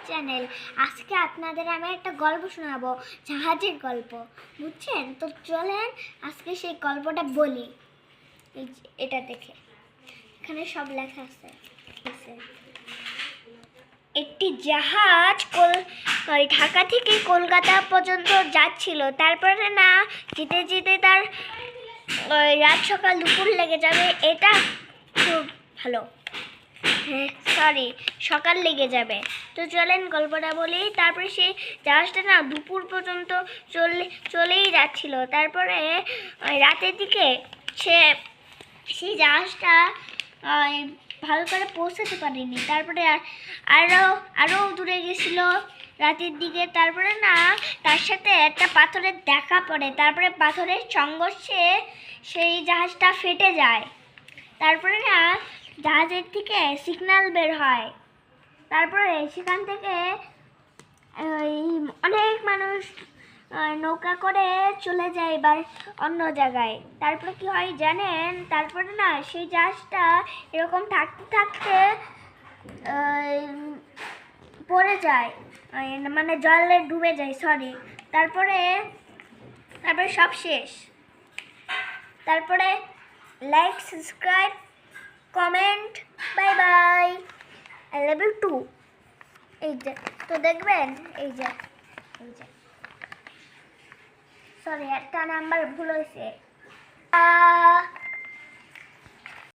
Channel. আজকে আপনাদের আমি একটা গল্প শোনাবো, জাহাজের গল্প, বুঝছেন? তো চলেন আজকে সেই গল্পটা বলি। এই এটা দেখে এখানে সব লেখা আছে। একটি জাহাজ ঢাকা থেকে কলকাতা পর্যন্ত যাচ্ছিল। তারপরে না যেতে যেতে তার রাত সকাল দুপুর লেগে যাবে। এটা খুব ভালো, সরি, সকাল লেগে যাবে। তো চলেন গল্পটা বলি। তারপরে সেই জাহাজটা না দুপুর পর্যন্ত চলেই যাচ্ছিল। তারপরে রাতের দিকে সেই জাহাজটা ভালো করে পৌঁছাতে পারেনি। তারপরে আরও দূরে গেছিল রাতের দিকে। তারপরে না তার সাথে একটা পাথরের দেখা পড়ে। তারপরে পাথরের সংঘর্ষে সেই জাহাজটা ফেটে যায়। তারপরে না জাহাজের থেকে সিগন্যাল বের হয়। তারপরে সেখান থেকে অনেক মানুষ নৌকা করে চলে যায় বা অন্য জায়গায়। তারপরে কি হয় জানেন? তারপরে না সেই জাহাজটা এরকম থাকতে থাকতে পড়ে যায়, মানে জলে ডুবে যায়, সরি। তারপরে সব শেষ। তারপরে like, subscribe, comment, bye bye, I love you too. এই যে তো দেখবেন, এই যে সরি, একটা নাম্বার ভুল হয়েছে।